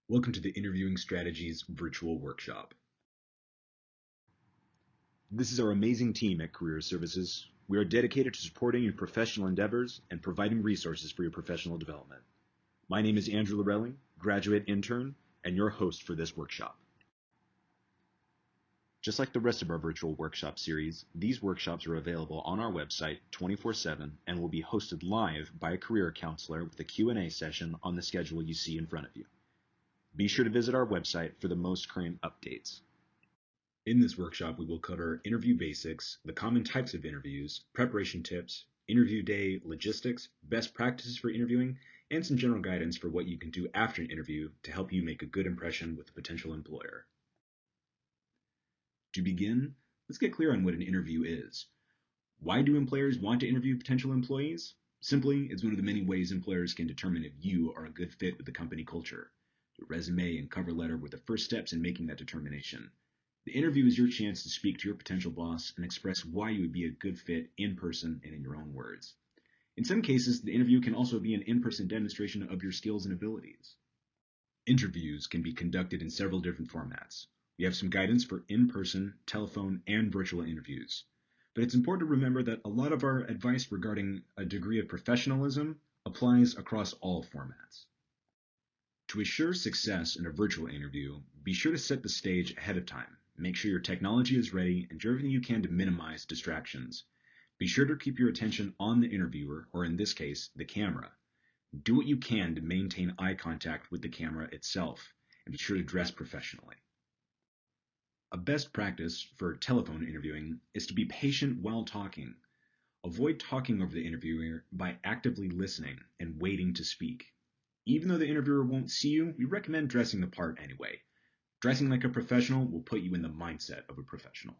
Welcome to the Interviewing Strategies virtual workshop. This is our amazing team at Career Services. We are dedicated to supporting your professional endeavors and providing resources for your professional development. My name is Andrew Lorelli, graduate intern, and your host for this workshop. Just like the rest of our virtual workshop series, these workshops are available on our website 24/7 and will be hosted live by a career counselor with a Q&A session on the schedule you see in front of you. Be sure to visit our website for the most current updates. In this workshop, we will cover interview basics, the common types of interviews, preparation tips, interview day logistics, best practices for interviewing, and some general guidance for what you can do after an interview to help you make a good impression with a potential employer. To begin, let's get clear on what an interview is. Why do employers want to interview potential employees? Simply, it's one of the many ways employers can determine if you are a good fit with the company culture. Your resume and cover letter were the first steps in making that determination. The interview is your chance to speak to your potential boss and express why you would be a good fit in person and in your own words. In some cases, the interview can also be an in-person demonstration of your skills and abilities. Interviews can be conducted in several different formats. We have some guidance for in-person, telephone, and virtual interviews. But it's important to remember that a lot of our advice regarding a degree of professionalism applies across all formats. To assure success in a virtual interview, be sure to set the stage ahead of time. Make sure your technology is ready and do everything you can to minimize distractions. Be sure to keep your attention on the interviewer, or in this case, the camera. Do what you can to maintain eye contact with the camera itself, and be sure to dress professionally. A best practice for telephone interviewing is to be patient while talking. Avoid talking over the interviewer by actively listening and waiting to speak. Even though the interviewer won't see you, we recommend dressing the part anyway. Dressing like a professional will put you in the mindset of a professional.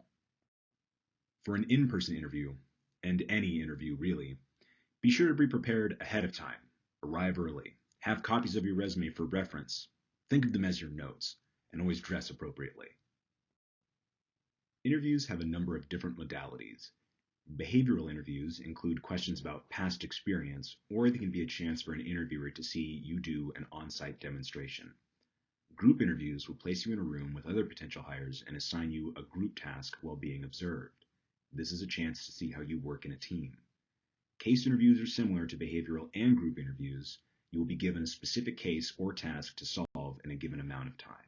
For an in-person interview, and any interview really, be sure to be prepared ahead of time. Arrive early. Have copies of your resume for reference. Think of them as your notes, and always dress appropriately. Interviews have a number of different modalities. Behavioral interviews include questions about past experience, or they can be a chance for an interviewer to see you do an on-site demonstration. Group interviews will place you in a room with other potential hires and assign you a group task while being observed. This is a chance to see how you work in a team. Case interviews are similar to behavioral and group interviews. You will be given a specific case or task to solve in a given amount of time.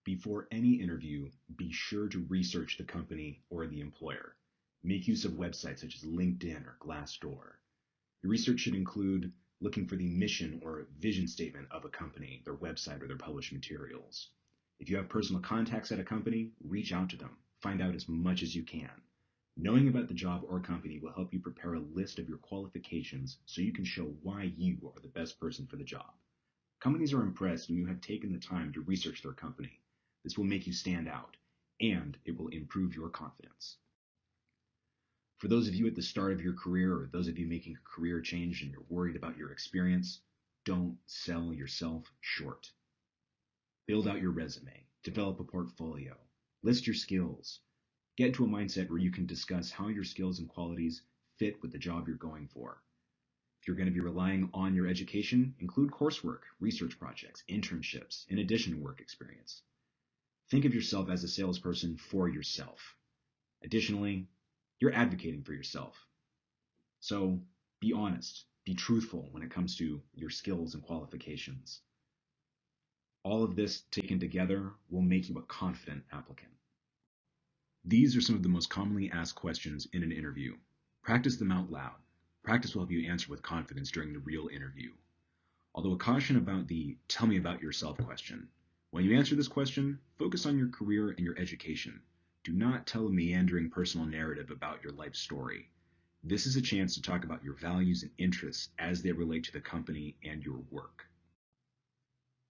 Before any interview, be sure to research the company or the employer. Make use of websites such as LinkedIn or Glassdoor. Your research should include looking for the mission or vision statement of a company, their website, or their published materials. If you have personal contacts at a company, reach out to them. Find out as much as you can. Knowing about the job or company will help you prepare a list of your qualifications so you can show why you are the best person for the job. Companies are impressed when you have taken the time to research their company. This will make you stand out, and it will improve your confidence. For those of you at the start of your career, or those of you making a career change and you're worried about your experience, don't sell yourself short. Build out your resume, develop a portfolio, list your skills, get to a mindset where you can discuss how your skills and qualities fit with the job you're going for. If you're going to be relying on your education, include coursework, research projects, internships, in addition to work experience. Think of yourself as a salesperson for yourself. Additionally, you're advocating for yourself. So be honest, be truthful when it comes to your skills and qualifications. All of this taken together will make you a confident applicant. These are some of the most commonly asked questions in an interview. Practice them out loud. Practice will help you answer with confidence during the real interview. Although a caution about the "tell me about yourself" question. When you answer this question, focus on your career and your education. Do not tell a meandering personal narrative about your life story. This is a chance to talk about your values and interests as they relate to the company and your work.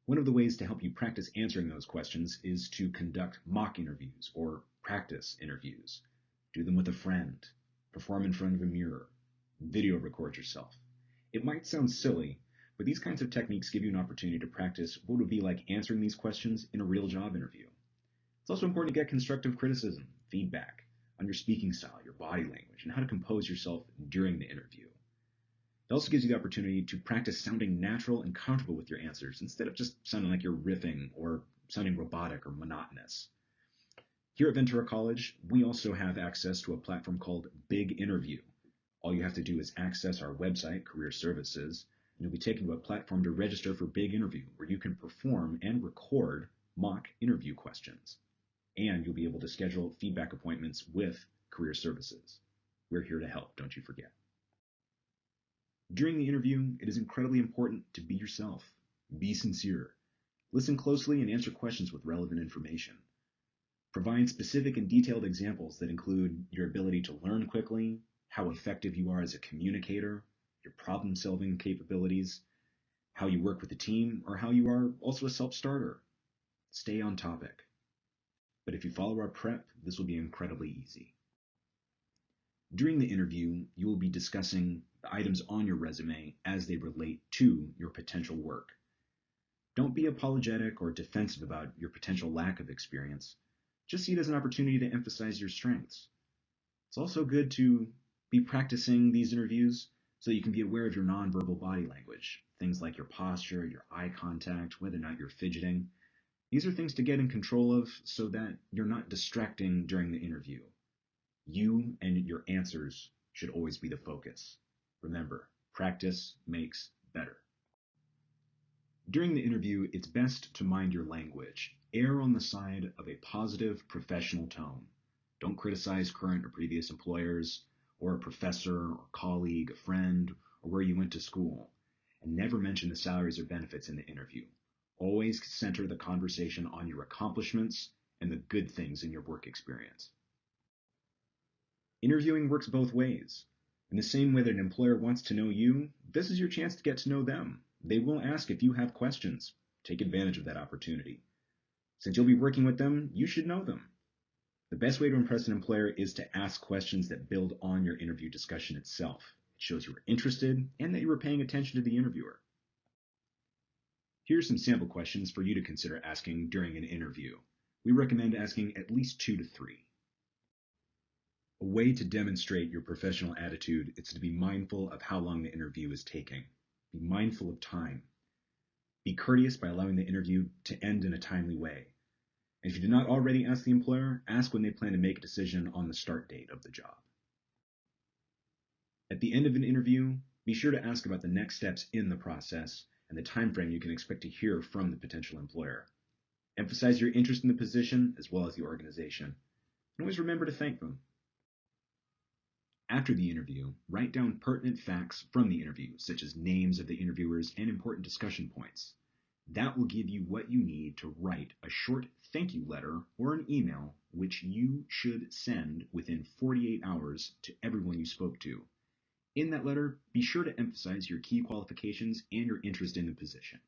One of the ways to help you practice answering those questions is to conduct mock interviews or practice interviews. Do them with a friend. Perform in front of a mirror. Video record yourself. It might sound silly, but these kinds of techniques give you an opportunity to practice what it would be like answering these questions in a real job interview. It's also important to get constructive criticism, feedback on your speaking style, your body language, and how to compose yourself during the interview. It also gives you the opportunity to practice sounding natural and comfortable with your answers instead of just sounding like you're riffing or sounding robotic or monotonous. Here at Ventura College, we also have access to a platform called Big Interview. All you have to do is access our website, Career Services, and you'll be taken to a platform to register for Big Interview, where you can perform and record mock interview questions. And you'll be able to schedule feedback appointments with Career Services. We're here to help, don't you forget. During the interview, it is incredibly important to be yourself. Be sincere. Listen closely and answer questions with relevant information. Provide specific and detailed examples that include your ability to learn quickly, how effective you are as a communicator, your problem-solving capabilities, how you work with a team, or how you are also a self-starter. Stay on topic. But if you follow our prep, this will be incredibly easy. During the interview, you will be discussing the items on your resume as they relate to your potential work. Don't be apologetic or defensive about your potential lack of experience. Just see it as an opportunity to emphasize your strengths. It's also good to be practicing these interviews so that you can be aware of your nonverbal body language, things like your posture, your eye contact, whether or not you're fidgeting. These are things to get in control of so that you're not distracting during the interview. You and your answers should always be the focus. Remember, practice makes better. During the interview, it's best to mind your language. Err on the side of a positive, professional tone. Don't criticize current or previous employers, or a professor, or colleague, a friend, or where you went to school. And never mention the salaries or benefits in the interview. Always center the conversation on your accomplishments and the good things in your work experience. Interviewing works both ways. In the same way that an employer wants to know you, this is your chance to get to know them. They will ask if you have questions. Take advantage of that opportunity. Since you'll be working with them, you should know them. The best way to impress an employer is to ask questions that build on your interview discussion itself. It shows you were interested and that you were paying attention to the interviewer. Here are some sample questions for you to consider asking during an interview. We recommend asking at least 2 to 3. A way to demonstrate your professional attitude is to be mindful of how long the interview is taking. Be mindful of time. Be courteous by allowing the interview to end in a timely way. And if you did not already ask the employer, ask when they plan to make a decision on the start date of the job. At the end of an interview, be sure to ask about the next steps in the process and the time frame you can expect to hear from the potential employer. Emphasize your interest in the position as well as the organization. And always remember to thank them. After the interview, write down pertinent facts from the interview, such as names of the interviewers and important discussion points. That will give you what you need to write a short thank you letter or an email, which you should send within 48 hours to everyone you spoke to. In that letter, be sure to emphasize your key qualifications and your interest in the position.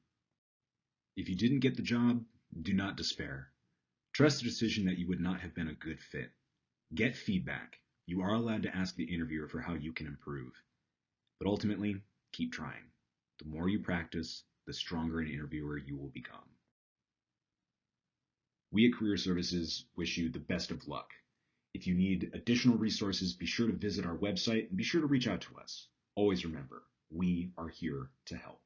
If you didn't get the job, do not despair. Trust the decision that you would not have been a good fit. Get feedback. You are allowed to ask the interviewer for how you can improve. But ultimately, keep trying. The more you practice, the stronger an interviewer you will become. We at Career Services wish you the best of luck. If you need additional resources, be sure to visit our website and be sure to reach out to us. Always remember, we are here to help.